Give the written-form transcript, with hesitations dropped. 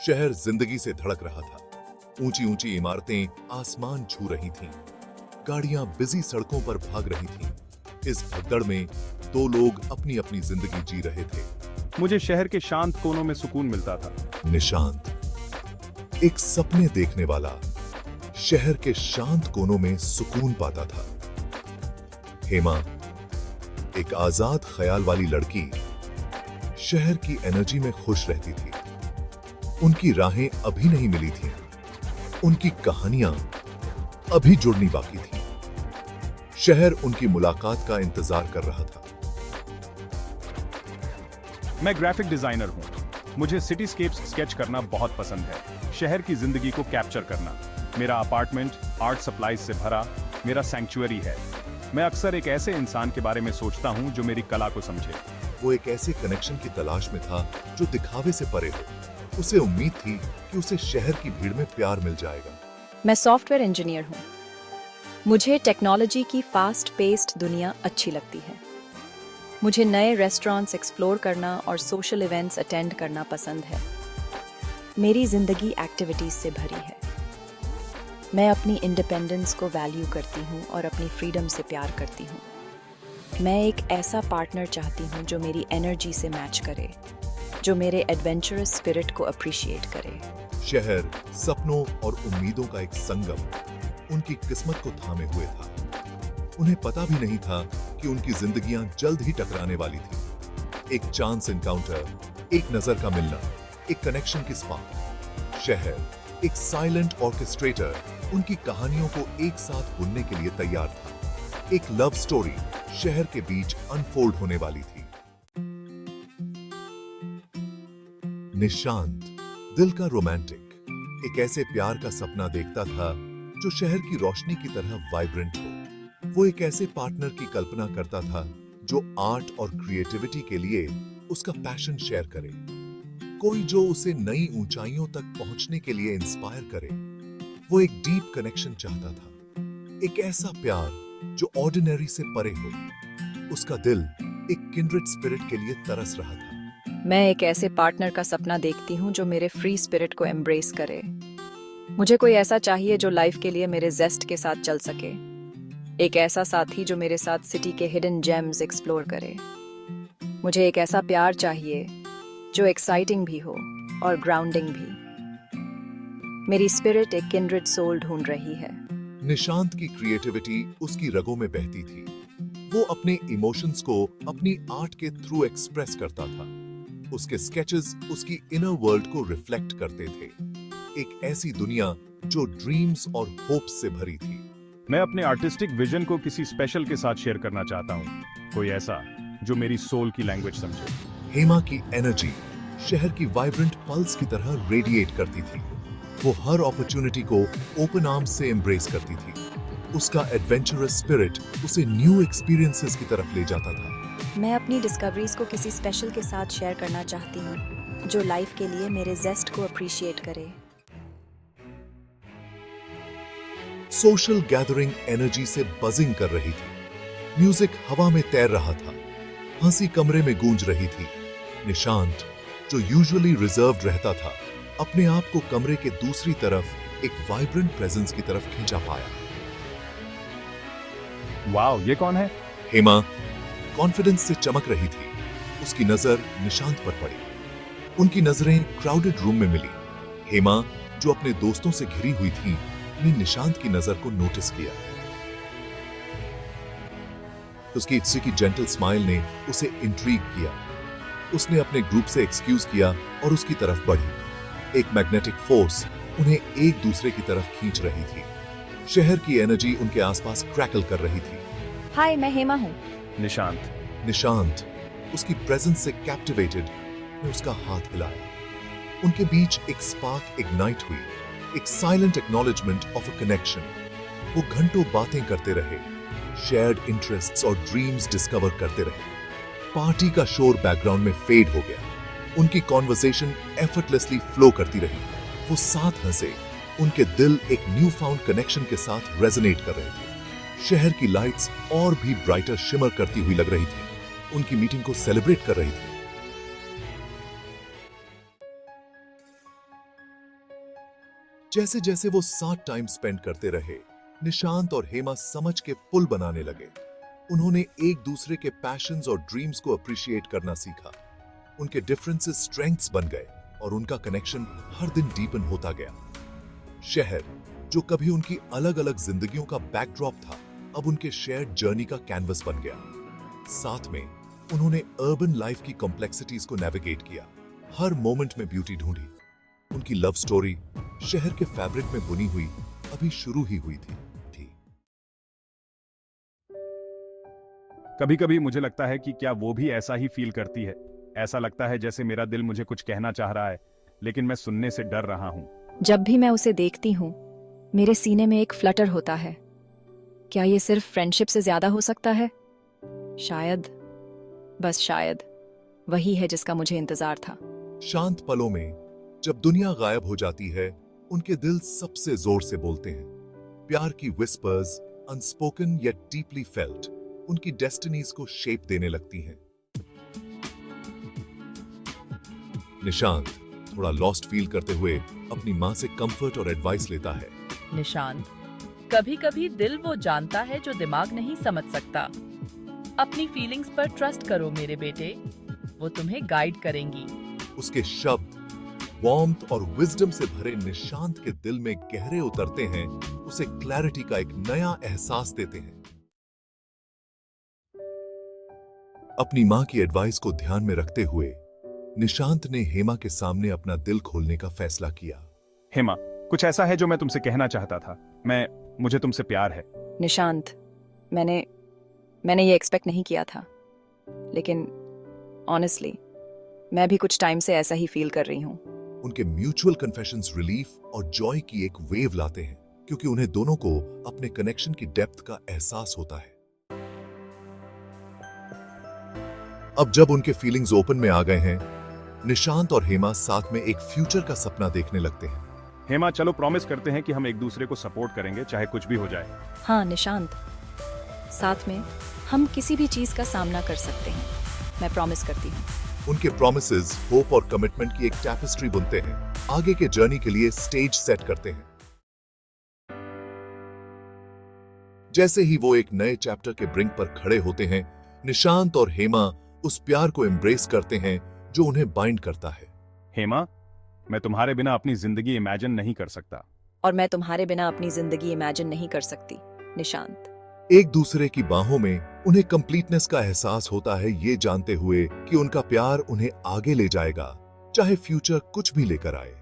शहर जिंदगी से धड़क रहा था। ऊंची ऊंची इमारतें आसमान छू रही थीं। गाड़ियां बिजी सड़कों पर भाग रही थीं। इस भगदड़ में दो लोग अपनी अपनी जिंदगी जी रहे थे। मुझे शहर के शांत कोनों में सुकून मिलता था। निशांत, एक सपने देखने वाला, शहर के शांत कोनों में सुकून पाता था। हेमा, एक आजाद ख्याल वाली लड़की, शहर की एनर्जी में खुश रहती थी। उनकी राहें अभी नहीं मिली थीं। उनकी कहानियां अभी जुड़नी बाकी थी। शहर उनकी मुलाकात का इंतजार कर रहा था। मैं ग्राफिक डिजाइनर हूं। मुझे सिटीस्केप्स स्केच करना बहुत पसंद है। शहर की जिंदगी को कैप्चर करना। मेरा अपार्टमेंट आर्ट सप्लाईज से भरा मेरा सैंक्चुअरी है। मैं अक्सर एक ऐसे इंसान के बारे में सोचता हूं जो मेरी कला को समझे। वो एक ऐसे कनेक्शन की तलाश में था जो दिखावे से परे हो। उसे उम्मीद थी कि उसे शहर की भीड़ में प्यार मिल जाएगा। मैं सॉफ्टवेयर इंजीनियर हूँ। मुझे टेक्नोलॉजी की फास्ट पेस्ड दुनिया अच्छी लगती है। मुझे नए रेस्टोरेंट्स एक्सप्लोर करना और सोशल इवेंट्स अटेंड करना पसंद है। मेरी जिंदगी एक्टिविटीज से भरी है। मैं अपनी इंडिपेंडेंस को वैल्यू करती हूँ और अपनी फ्रीडम से प्यार करती हूँ। मैं एक ऐसा पार्टनर चाहती हूँ जो मेरी एनर्जी से मैच करे, जो मेरे एडवेंचरस स्पिरिट को अप्रिशिएट करे। शहर सपनों और उम्मीदों का एक संगम उनकी किस्मत को थामे हुए था। उन्हें पता भी नहीं था कि उनकी जिंदगियां जल्द ही टकराने वाली थी। एक चांस एनकाउंटर, एक नजर का मिलना, एक कनेक्शन की स्पार्क। शहर, एक साइलेंट ऑर्केस्ट्रेटर, उनकी कहानियों को एक साथ बुनने के लिए तैयार था। एक लव स्टोरी शहर के बीच अनफोल्ड होने वाली थी। निशांत, दिल का रोमांटिक, एक ऐसे प्यार का सपना देखता था जो शहर की रोशनी की तरह वाइब्रेंट हो। वो एक ऐसे पार्टनर की कल्पना करता था जो आर्ट और क्रिएटिविटी के लिए उसका पैशन शेयर करे। कोई जो उसे नई ऊंचाइयों तक पहुंचने के लिए इंस्पायर करे। वो एक डीप कनेक्शन चाहता था, एक ऐसा प्यार जो ऑर्डिनरी से परे हो। उसका दिल एक किंड्रेड स्पिरिट के लिए तरस रहा था। मैं एक ऐसे पार्टनर का सपना देखती हूँ जो मेरे फ्री स्पिरिट को एम्ब्रेस करे। मुझे कोई ऐसा चाहिए जो लाइफ के लिए मेरे जेस्ट के साथ चल सके। एक ऐसा साथी जो मेरे साथ सिटी के हिडन जेम्स एक्सप्लोर करे। मुझे एक ऐसा प्यार चाहिए जो एक्साइटिंग भी हो और ग्राउंडिंग भी। मेरी स्पिरिट एक किंड्रेड सोल ढूंढ रही है। निशांत की क्रिएटिविटी उसकी रगों में बहती थी। वो अपने इमोशंस को अपनी आर्ट के थ्रू एक्सप्रेस करता था। उसके स्केचेस उसकी इनर वर्ल्ड को रिफ्लेक्ट करते थे। एक ऐसी दुनिया जो ड्रीम्स और होप्स से भरी थी। मैं अपने आर्टिस्टिक विजन को किसी स्पेशल के साथ शेयर करना चाहता हूँ। कोई ऐसा जो मेरी सोल की लैंग्वेज समझे। हेमा की एनर्जी शहर की वाइब्रेंट पल्स की तरह रेडिएट करती थी। वो हर अपॉर्चुनिटी को ओपन आर्म्स से एम्ब्रेस करती थी। उसका एडवेंचरस स्पिरिट उसे न्यू एक्सपीरियंसेस की तरफ ले जाता था। मैं अपनी डिस्कवरीज को किसी स्पेशल के साथ शेयर करना चाहती हूँ जो लाइफ के लिए मेरे जेस्ट को अप्रिशिएट करे। सोशल गैदरिंग एनर्जी से बजिंग कर रही थी। म्यूजिक हवा में तैर रहा था। हंसी कमरे में गूंज रही थी। निशांत, जो यूजुअली रिजर्व्ड रहता था, अपने आप को कमरे के दूसरी तरफ एक वाइब्रेंट प्रेजेंस की तरफ खींचा पाया। वाओ, ये कौन है? हेमा कॉन्फिडेंस से चमक रही थी। उसकी नजर निशांत पर पड़ी। उनकी नजरें क्राउडेड रूम में मिली। हेमा, जो अपने दोस्तों से घिरी हुई थी, ने निशांत की नजर को नोटिस किया। उसकी की जेंटल स्माइल ने उसे इंट्रीग किया। उसने अपने ग्रुप से एक्सक्यूज किया और उसकी तरफ बढ़ी। एक मैग्नेटिक फोर्स उन्हें एक दूसरे की तरफ खींच रही थी। शहर की एनर्जी उनके आसपास क्रैकल कर रही थी। हाय, मैं हेमा हूँ। निशांत उसकी प्रेजेंस से कैप्टिवेटेड ने उसका हाथ हिलाया। उनके बीच एक स्पार्क इग्नाइट हुई, एक silent acknowledgement of a connection. वो घंटों बातें करते रहे, शेयर्ड इंटरेस्ट्स और ड्रीम्स डिस्कवर करते रहे। पार्टी का शोर बैकग्राउंड में फेड हो गया। उनकी कॉन्वर्सेशन एफर्टलेसली फ्लो करती रही। वो साथ हंसे। उनके दिल एक न्यू फाउंड कनेक्शन के साथ रेजोनेट कर रहे थे। शहर की लाइट्स और भी ब्राइटर शिमर करती हुई लग रही थी। उनकी मीटिंग को सेलिब्रेट कर रही थी। जैसे जैसे वो साथ टाइम स्पेंड करते रहे, निशांत और हेमा समझ के पुल बनाने लगे। उन्होंने एक दूसरे के पैशंस और ड्रीम्स को अप्रिशिएट करना सीखा। उनके डिफरेंसेस स्ट्रेंथ्स बन गए और उनका कनेक्शन हर दिन डीपन होता गया। शहर, जो कभी उनकी अलग अलग जिंदगियों का बैकड्रॉप था, अब उनके शेयर्ड जर्नी का कैनवस बन गया। साथ में उन्होंने अर्बन लाइफ की कॉम्प्लेक्सिटीज को नेविगेट किया, हर मोमेंट में ब्यूटी ढूंढी। उनकी लव स्टोरी शहर के फैब्रिक में बुनी हुई अभी शुरू ही हुई थी। कभी कभी मुझे लगता है कि क्या वो भी ऐसा ही फील करती है। ऐसा लगता है जैसे मेरा दिल मुझे कुछ कहना चाह रहा है, लेकिन मैं सुनने से डर रहा हूं। जब भी मैं उसे देखती हूँ, मेरे सीने में एक फ्लटर होता है। क्या ये सिर्फ फ्रेंडशिप से ज्यादा हो सकता है? शायद, बस शायद, वही है जिसका मुझे इंतजार था। शांत पलों में जब दुनिया गायब हो जाती है, उनके दिल सबसे जोर से बोलते हैं। प्यार की whispers, unspoken yet deeply felt, उनकी डेस्टिनीज को शेप देने लगती हैं। निशांत थोड़ा लॉस्ट फील करते हुए अपनी मां से कंफर्ट और एडवाइस लेता है। निशांत, कभी कभी दिल वो जानता है जो दिमाग नहीं समझ सकता। अपनी फीलिंग्स पर ट्रस्ट करो मेरे बेटे, वो तुम्हें गाइड करेंगी। उसके शब्द वार्मथ और विजडम से भरे निशांत के दिल में गहरे उतरते हैं, उसे क्लैरिटी का एक नया एहसास देते हैं। अपनी मां की एडवाइस को ध्यान में रखते हुए निशांत ने हेमा के सामने अपना दिल खोलने का फैसला किया। हेमा, कुछ ऐसा है जो मैं तुमसे कहना चाहता था। मुझे तुमसे प्यार है। निशांत, मैंने ये एक्सपेक्ट नहीं किया था, लेकिन ऑनेस्टली मैं भी कुछ टाइम से ऐसा ही फील कर रही हूँ। उनके म्यूचुअल कन्फेशंस रिलीफ और जॉय की एक वेव लाते हैं, क्योंकि उन्हें दोनों को अपने कनेक्शन की डेप्थ का एहसास होता है। अब जब उनके फीलिंग्स ओपन में आ गए हैं, निशांत और हेमा साथ में एक फ्यूचर का सपना देखने लगते हैं। हेमा, चलो प्रॉमिस करते हैं कि हम एक दूसरे को सपोर्ट करेंगे, चाहे कुछ भी हो जाए। हाँ निशांत, साथ में हम किसी भी चीज का सामना कर सकते हैं, मैं प्रॉमिस करती हूँ। उनके प्रॉमिसेस होप और कमिटमेंट की एक टैपेस्ट्री बुनते हैं, आगे के जर्नी के लिए स्टेज सेट करते हैं। जैसे ही वो एक नए चैप्टर के ब्रिंक पर खड़े होते हैं, निशांत और हेमा उस प्यार को एम्ब्रेस करते हैं जो उन्हें बाइंड करता है। हेमा, मैं तुम्हारे बिना अपनी जिंदगी इमेजिन नहीं कर सकता। और मैं तुम्हारे बिना अपनी जिंदगी इमेजिन नहीं कर सकती निशांत। एक दूसरे की बाहों में उन्हें कंप्लीटनेस का एहसास होता है, ये जानते हुए कि उनका प्यार उन्हें आगे ले जाएगा, चाहे फ्यूचर कुछ भी लेकर आए।